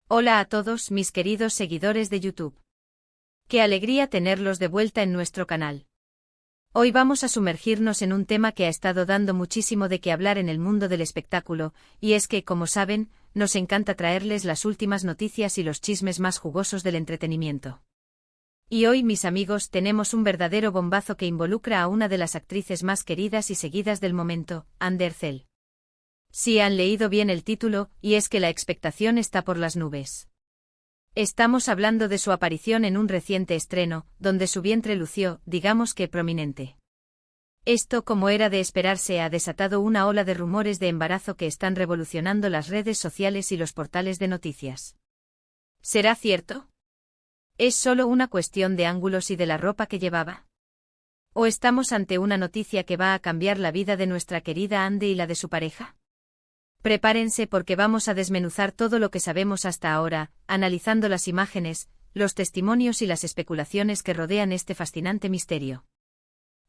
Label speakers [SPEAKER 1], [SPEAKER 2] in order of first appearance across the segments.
[SPEAKER 1] Hola a todos mis queridos seguidores de YouTube. Qué alegría tenerlos de vuelta en nuestro canal. Hoy vamos a sumergirnos en un tema que ha estado dando muchísimo de qué hablar en el mundo del espectáculo, y es que, como saben, nos encanta traerles las últimas noticias y los chismes más jugosos del entretenimiento. Y hoy, mis amigos, tenemos un verdadero bombazo que involucra a una de las actrices más queridas y seguidas del momento, Ande Ercel. Sí han leído bien el título, y es que la expectación está por las nubes. Estamos hablando de su aparición en un reciente estreno, donde su vientre lució, digamos que prominente. Esto, como era de esperarse, ha desatado una ola de rumores de embarazo que están revolucionando las redes sociales y los portales de noticias. ¿Será cierto? ¿Es solo una cuestión de ángulos y de la ropa que llevaba? ¿O estamos ante una noticia que va a cambiar la vida de nuestra querida Ande y la de su pareja? Prepárense porque vamos a desmenuzar todo lo que sabemos hasta ahora, analizando las imágenes, los testimonios y las especulaciones que rodean este fascinante misterio.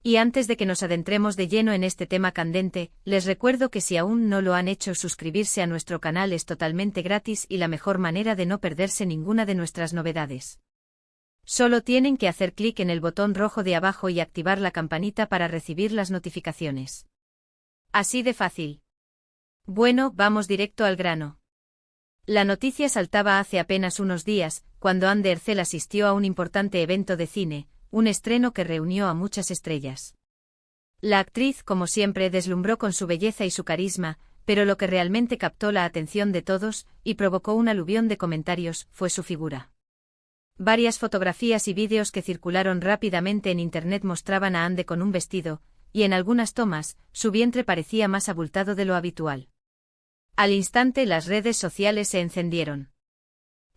[SPEAKER 1] Y antes de que nos adentremos de lleno en este tema candente, les recuerdo que si aún no lo han hecho, suscribirse a nuestro canal es totalmente gratis y la mejor manera de no perderse ninguna de nuestras novedades. Solo tienen que hacer clic en el botón rojo de abajo y activar la campanita para recibir las notificaciones. Así de fácil. Bueno, vamos directo al grano. La noticia saltaba hace apenas unos días, cuando Ande Ercel asistió a un importante evento de cine, un estreno que reunió a muchas estrellas. La actriz, como siempre, deslumbró con su belleza y su carisma, pero lo que realmente captó la atención de todos, y provocó un aluvión de comentarios, fue su figura. Varias fotografías y vídeos que circularon rápidamente en internet mostraban a Ande con un vestido, y en algunas tomas, su vientre parecía más abultado de lo habitual. Al instante las redes sociales se encendieron.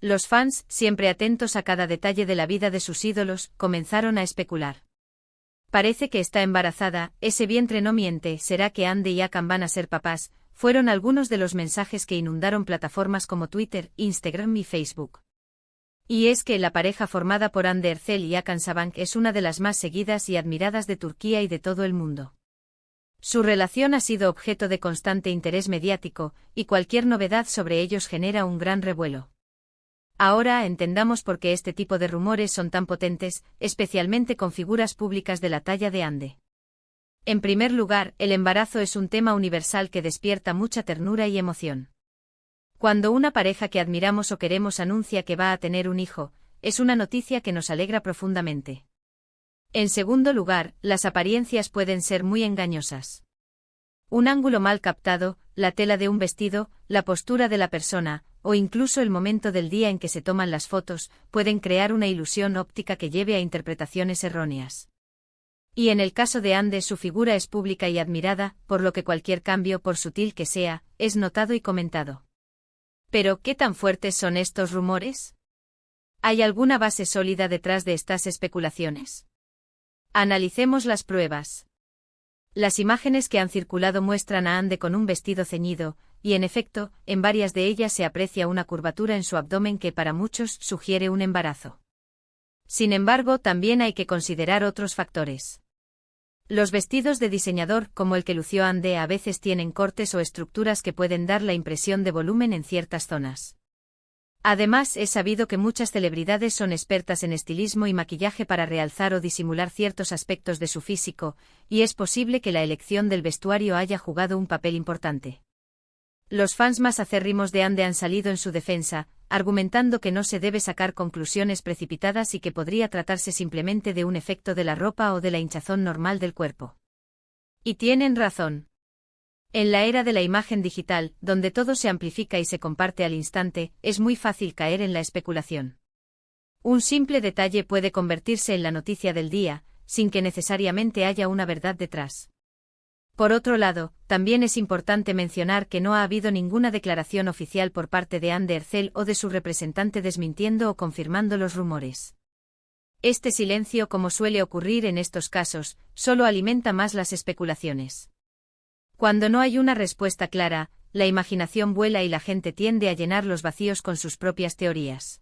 [SPEAKER 1] Los fans, siempre atentos a cada detalle de la vida de sus ídolos, comenzaron a especular. Parece que está embarazada, ese vientre no miente, ¿será que Ande y Akon van a ser papás? Fueron algunos de los mensajes que inundaron plataformas como Twitter, Instagram y Facebook. Y es que la pareja formada por Ande Ercel y Hakan Sabank es una de las más seguidas y admiradas de Turquía y de todo el mundo. Su relación ha sido objeto de constante interés mediático, y cualquier novedad sobre ellos genera un gran revuelo. Ahora entendamos por qué este tipo de rumores son tan potentes, especialmente con figuras públicas de la talla de Ande. En primer lugar, el embarazo es un tema universal que despierta mucha ternura y emoción. Cuando una pareja que admiramos o queremos anuncia que va a tener un hijo, es una noticia que nos alegra profundamente. En segundo lugar, las apariencias pueden ser muy engañosas. Un ángulo mal captado, la tela de un vestido, la postura de la persona, o incluso el momento del día en que se toman las fotos, pueden crear una ilusión óptica que lleve a interpretaciones erróneas. Y en el caso de Ande, su figura es pública y admirada, por lo que cualquier cambio, por sutil que sea, es notado y comentado. Pero, ¿qué tan fuertes son estos rumores? ¿Hay alguna base sólida detrás de estas especulaciones? Analicemos las pruebas. Las imágenes que han circulado muestran a Ande con un vestido ceñido, y en efecto, en varias de ellas se aprecia una curvatura en su abdomen que para muchos sugiere un embarazo. Sin embargo, también hay que considerar otros factores. Los vestidos de diseñador, como el que lució Ande, a veces tienen cortes o estructuras que pueden dar la impresión de volumen en ciertas zonas. Además, es sabido que muchas celebridades son expertas en estilismo y maquillaje para realzar o disimular ciertos aspectos de su físico, y es posible que la elección del vestuario haya jugado un papel importante. Los fans más acérrimos de Ande han salido en su defensa, argumentando que no se debe sacar conclusiones precipitadas y que podría tratarse simplemente de un efecto de la ropa o de la hinchazón normal del cuerpo. Y tienen razón. En la era de la imagen digital, donde todo se amplifica y se comparte al instante, es muy fácil caer en la especulación. Un simple detalle puede convertirse en la noticia del día, sin que necesariamente haya una verdad detrás. Por otro lado, también es importante mencionar que no ha habido ninguna declaración oficial por parte de Ande Ercel o de su representante desmintiendo o confirmando los rumores. Este silencio, como suele ocurrir en estos casos, solo alimenta más las especulaciones. Cuando no hay una respuesta clara, la imaginación vuela y la gente tiende a llenar los vacíos con sus propias teorías.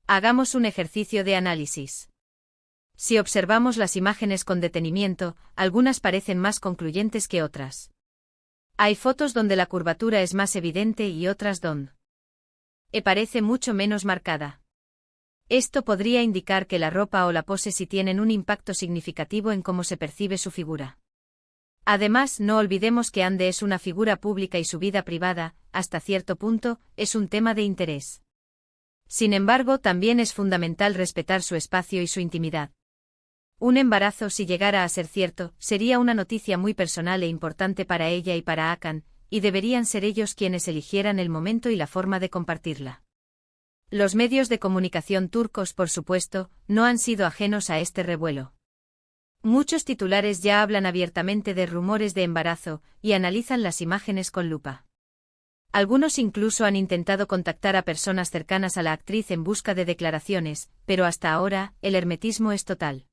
[SPEAKER 1] Hagamos un ejercicio de análisis. Si observamos las imágenes con detenimiento, algunas parecen más concluyentes que otras. Hay fotos donde la curvatura es más evidente y otras donde Parece mucho menos marcada. Esto podría indicar que la ropa o la pose sí tienen un impacto significativo en cómo se percibe su figura. Además, no olvidemos que Ande es una figura pública y su vida privada, hasta cierto punto, es un tema de interés. Sin embargo, también es fundamental respetar su espacio y su intimidad. Un embarazo, si llegara a ser cierto, sería una noticia muy personal e importante para ella y para Hakan, y deberían ser ellos quienes eligieran el momento y la forma de compartirla. Los medios de comunicación turcos, por supuesto, no han sido ajenos a este revuelo. Muchos titulares ya hablan abiertamente de rumores de embarazo y analizan las imágenes con lupa. Algunos incluso han intentado contactar a personas cercanas a la actriz en busca de declaraciones, pero hasta ahora, el hermetismo es total.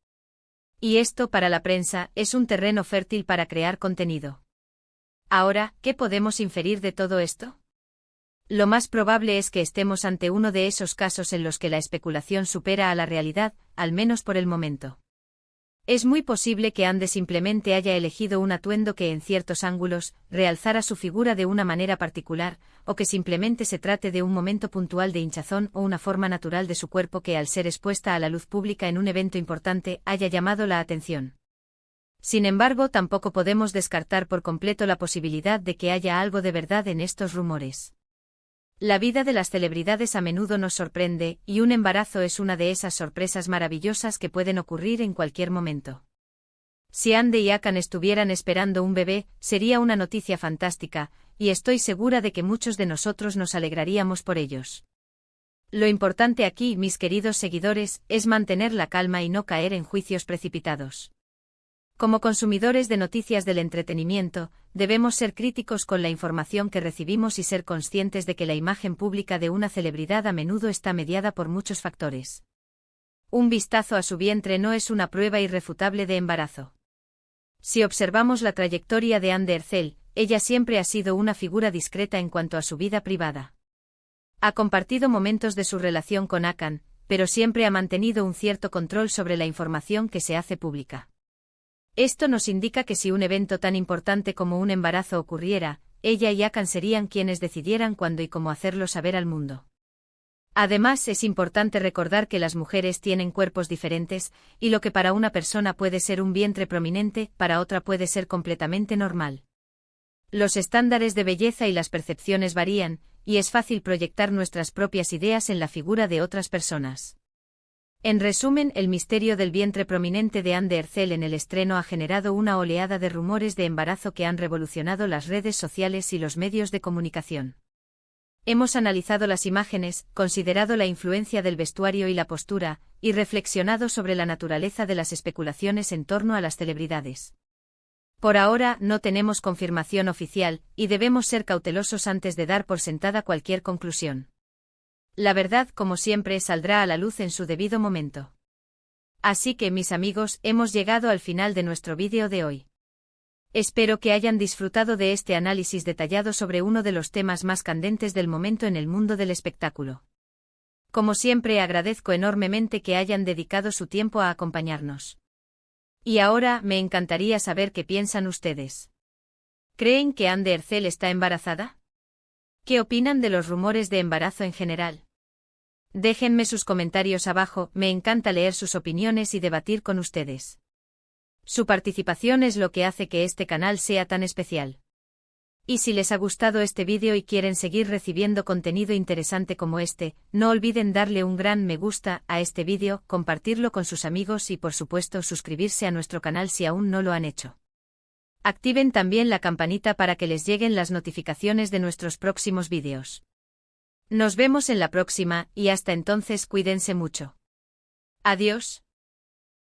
[SPEAKER 1] Y esto, para la prensa, es un terreno fértil para crear contenido. Ahora, ¿qué podemos inferir de todo esto? Lo más probable es que estemos ante uno de esos casos en los que la especulación supera a la realidad, al menos por el momento. Es muy posible que Ande simplemente haya elegido un atuendo que en ciertos ángulos realzara su figura de una manera particular, o que simplemente se trate de un momento puntual de hinchazón o una forma natural de su cuerpo que al ser expuesta a la luz pública en un evento importante haya llamado la atención. Sin embargo, tampoco podemos descartar por completo la posibilidad de que haya algo de verdad en estos rumores. La vida de las celebridades a menudo nos sorprende, y un embarazo es una de esas sorpresas maravillosas que pueden ocurrir en cualquier momento. Si Ande y Hakan estuvieran esperando un bebé, sería una noticia fantástica, y estoy segura de que muchos de nosotros nos alegraríamos por ellos. Lo importante aquí, mis queridos seguidores, es mantener la calma y no caer en juicios precipitados. Como consumidores de noticias del entretenimiento, debemos ser críticos con la información que recibimos y ser conscientes de que la imagen pública de una celebridad a menudo está mediada por muchos factores. Un vistazo a su vientre no es una prueba irrefutable de embarazo. Si observamos la trayectoria de Hande Erçel, ella siempre ha sido una figura discreta en cuanto a su vida privada. Ha compartido momentos de su relación con Hakan, pero siempre ha mantenido un cierto control sobre la información que se hace pública. Esto nos indica que si un evento tan importante como un embarazo ocurriera, ella y Hakan serían quienes decidieran cuándo y cómo hacerlo saber al mundo. Además, es importante recordar que las mujeres tienen cuerpos diferentes, y lo que para una persona puede ser un vientre prominente, para otra puede ser completamente normal. Los estándares de belleza y las percepciones varían, y es fácil proyectar nuestras propias ideas en la figura de otras personas. En resumen, el misterio del vientre prominente de Hande Erçel en el estreno ha generado una oleada de rumores de embarazo que han revolucionado las redes sociales y los medios de comunicación. Hemos analizado las imágenes, considerado la influencia del vestuario y la postura, y reflexionado sobre la naturaleza de las especulaciones en torno a las celebridades. Por ahora, no tenemos confirmación oficial, y debemos ser cautelosos antes de dar por sentada cualquier conclusión. La verdad, como siempre, saldrá a la luz en su debido momento. Así que, mis amigos, hemos llegado al final de nuestro vídeo de hoy. Espero que hayan disfrutado de este análisis detallado sobre uno de los temas más candentes del momento en el mundo del espectáculo. Como siempre, agradezco enormemente que hayan dedicado su tiempo a acompañarnos. Y ahora, me encantaría saber qué piensan ustedes. ¿Creen que Hande Erçel está embarazada? ¿Qué opinan de los rumores de embarazo en general? Déjenme sus comentarios abajo, me encanta leer sus opiniones y debatir con ustedes. Su participación es lo que hace que este canal sea tan especial. Y si les ha gustado este vídeo y quieren seguir recibiendo contenido interesante como este, no olviden darle un gran me gusta a este vídeo, compartirlo con sus amigos y por supuesto suscribirse a nuestro canal si aún no lo han hecho. Activen también la campanita para que les lleguen las notificaciones de nuestros próximos vídeos. Nos vemos en la próxima, y hasta entonces cuídense mucho. Adiós.